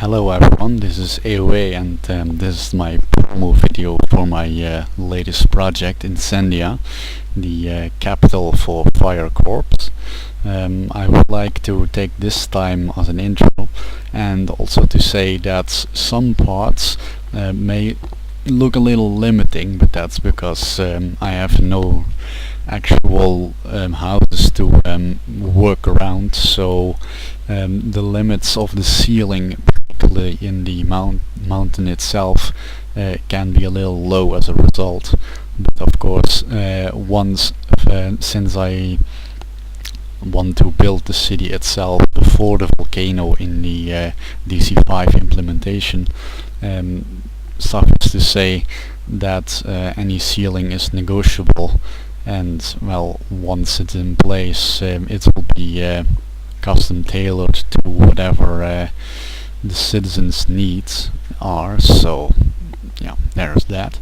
Hello everyone, this is AOA and this is my promo video for my latest project, Incendia, the capital for Fire Corps. I would like to take this time as an intro and also to say that some parts may look a little limiting, but that's because I have no actual houses to work around, so the limits of the ceiling, particularly in the mountain itself, can be a little low as a result. But of course, since I want to build the city itself before the volcano in the DC5 implementation, suffice to say that any ceiling is negotiable, and well, once it's in place, it will be custom tailored to whatever the citizens' needs are. So yeah, there's that.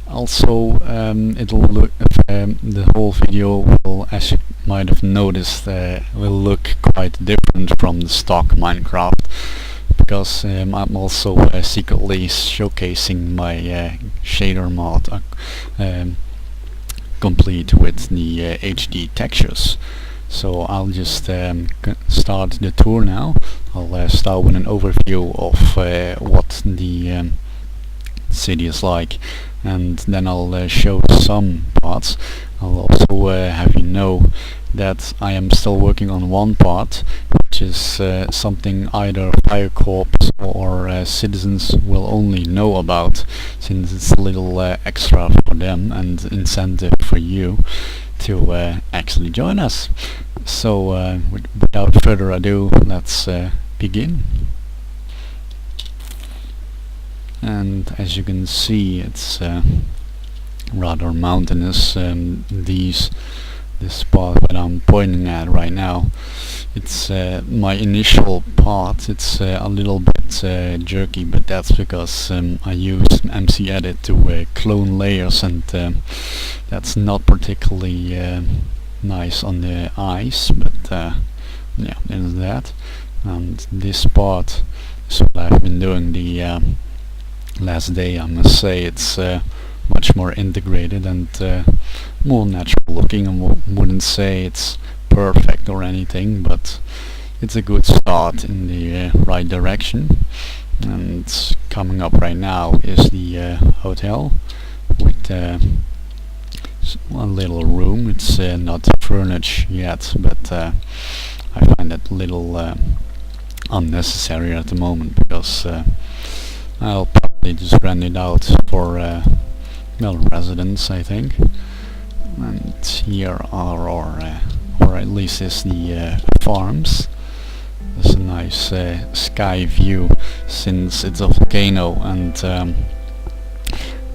Also, it'll look the whole video will, as you might have noticed, will look quite different from the stock Minecraft, because I'm also secretly showcasing my shader mod complete with the HD textures. So I'll just start the tour now. I'll start with an overview of what the city is like, and then I'll show some parts. I'll also have you know that I am still working on one part, which is something either Fire Corps or citizens will only know about, since it's a little extra for them and incentive for you to actually join us. So without further ado, let's begin. And as you can see, it's rather mountainous. This part that I'm pointing at right now, it's my initial part. It's a little bit jerky, but that's because I used MC Edit to clone layers, and that's not particularly nice on the eyes, but yeah, there's that. And this part is what I've been doing the last day. I must say it's much more integrated and more natural looking. I wouldn't say it's perfect or anything, but it's a good start in the right direction. And coming up right now is the hotel with one little room. It's not furnished yet, but I find that a little unnecessary at the moment, because I'll probably just rent it out for well, residents, I think. And here are or at least is the farms. There's a nice sky view, since it's a volcano, and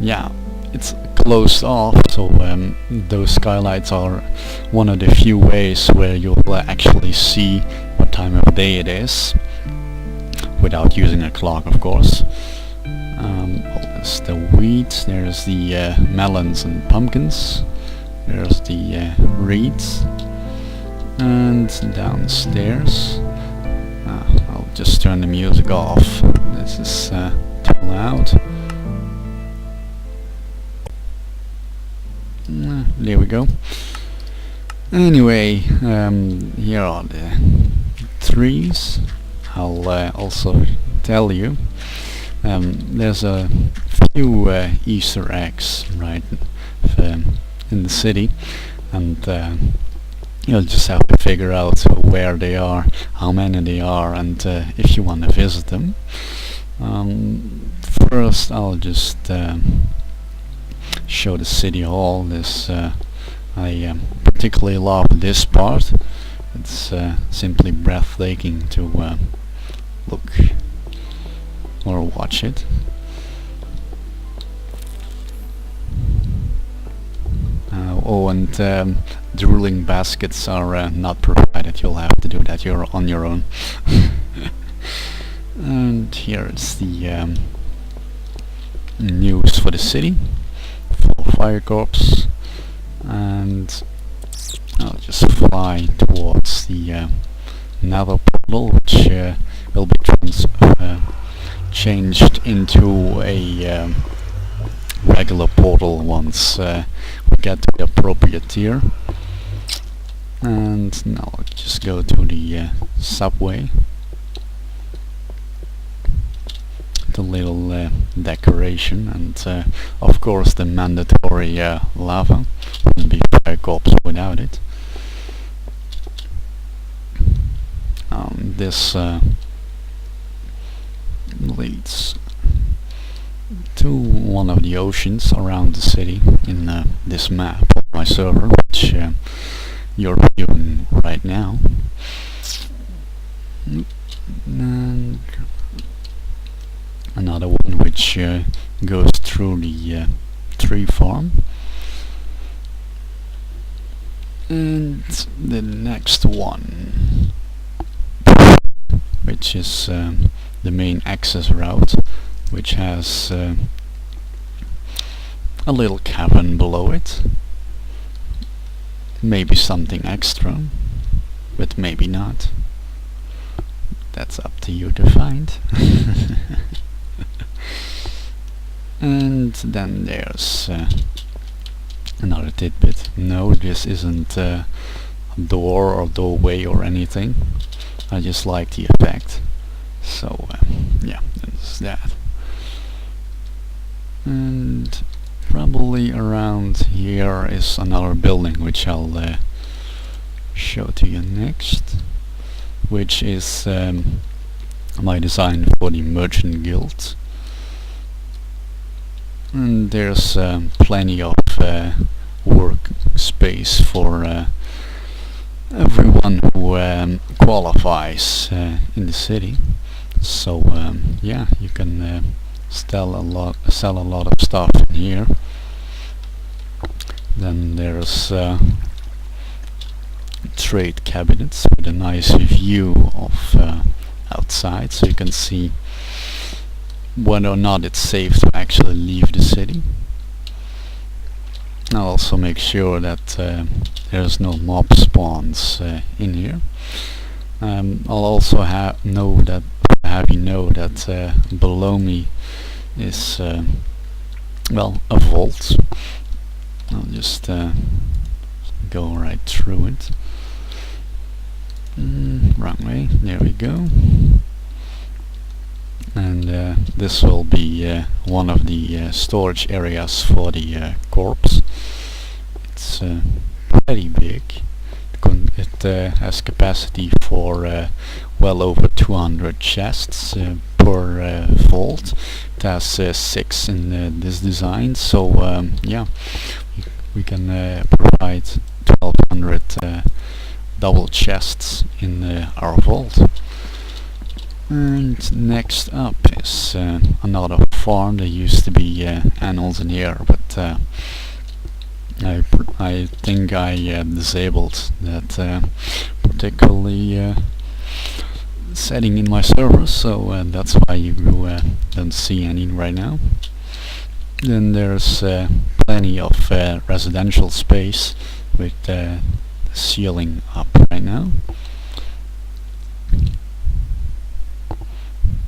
yeah, it's closed off, so those skylights are one of the few ways where you'll actually see what time of day it is, without using a clock, of course. There's the wheat, there's the melons and pumpkins, there's the reeds, and downstairs, I'll just turn the music off, this is too loud. There we go. Anyway, here are the trees. I'll also tell you there's a few Easter eggs right in the city, and you'll just have to figure out where they are, how many they are, and if you want to visit them. First, I'll just show the city hall. I particularly love this part. It's simply breathtaking to look or watch it. Oh, and drooling baskets are not provided. You'll have to do that on your own. And here is the news for the city, for Fire Corps, and I'll just fly towards the nether portal, which will be changed into a regular portal once we get to the appropriate tier. And now I'll just go to the subway. The little decoration, and of course the mandatory lava. Wouldn't be Fire Corps without it. This leads to one of the oceans around the city in this map of my server, which you're viewing right now. And another one which goes through the tree farm. And the next one, which is the main access route, which has a little cavern below it. Maybe something extra, but maybe not. That's up to you to find. And then there's another tidbit. No, this isn't a door or doorway or anything. I just like the effect. So yeah, that's that. And probably around here is another building which I'll show to you next, which is my design for the Merchant Guild. And there's plenty of work space for everyone who qualifies in the city. So yeah, you can sell a lot of stuff in here. Then there's trade cabinets with a nice view of outside, so you can see whether or not it's safe to actually leave the city. I'll also make sure that there's no mob spawns in here. I'll also have you know that below me is well, a vault. I'll just go right through it. Wrong way. There we go. And this will be one of the storage areas for the corpse. It's pretty big. It has capacity for well over 200 chests per vault. It has 6 in this design, so yeah, we can provide 1200 double chests in our vault. And next up is another farm. There used to be animals in here, but I think I disabled that particularly setting in my server, so that's why you don't see any right now. Then there's plenty of residential space with the ceiling up right now.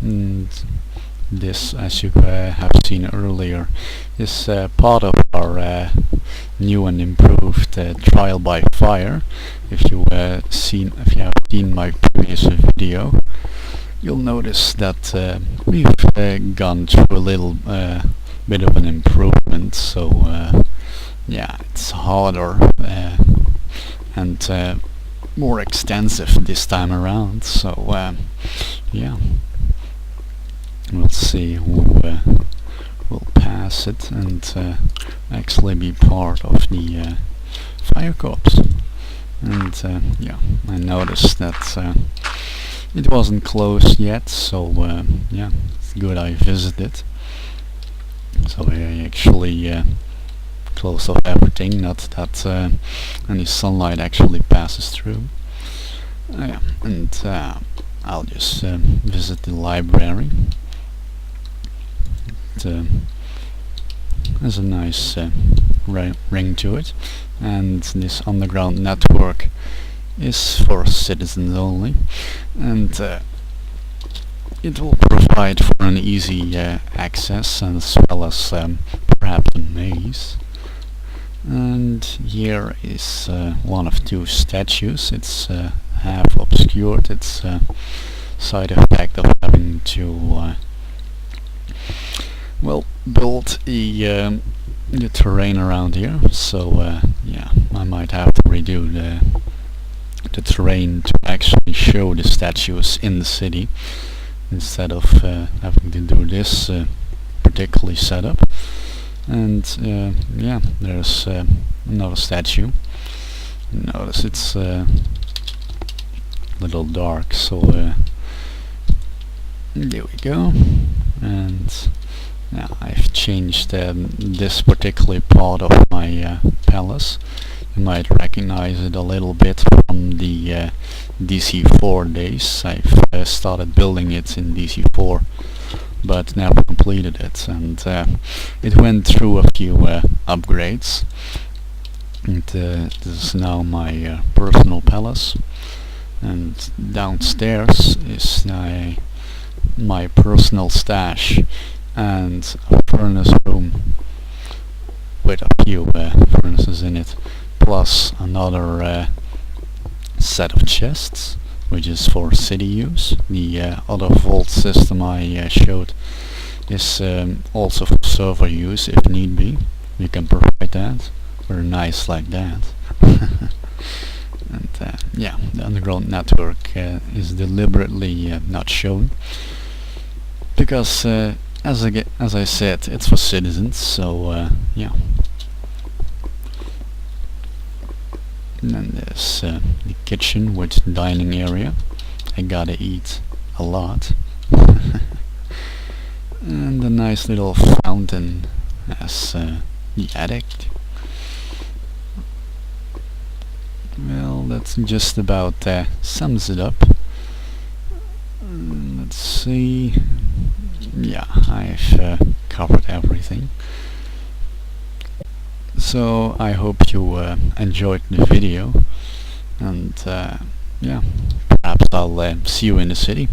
And this, as you have seen earlier, is part of our new and improved trial by fire. If you have seen my previous video, you'll notice that we've gone through a little bit of an improvement. So yeah, it's harder and more extensive this time around. So yeah. We'll see who will pass it and actually be part of the Fire Corps. And yeah, I noticed that it wasn't closed yet, so yeah, it's good I visited. So I actually closed off everything, not that any sunlight actually passes through. Yeah, and I'll just visit the library. Has a nice ring to it, and this underground network is for citizens only. And it will provide for an easy access, and as well as perhaps a maze. And here is one of two statues. It's half obscured. It's a side effect of having to well, build the terrain around here. So yeah, I might have to redo the terrain to actually show the statues in the city, instead of having to do this particularly setup. And yeah, there's another statue. Notice it's a little dark, so there we go. And now I've changed this particular part of my palace. You might recognize it a little bit from the DC4 days. I've started building it in DC4, but never completed it, and it went through a few upgrades. And this is now my personal palace, and downstairs is my personal stash and a furnace room with a few furnaces in it, plus another set of chests, which is for city use. The other vault system I showed is also for server use if need be. You can provide that. Very nice like that. And yeah, the underground network is deliberately not shown because, as I said, it's for citizens. So yeah. And then there's the kitchen with dining area. I gotta eat a lot. And a nice little fountain as the attic. Well, that's just about sums it up. Let's see. Yeah, I've covered everything. So I hope you enjoyed the video, and yeah, perhaps I'll see you in the city.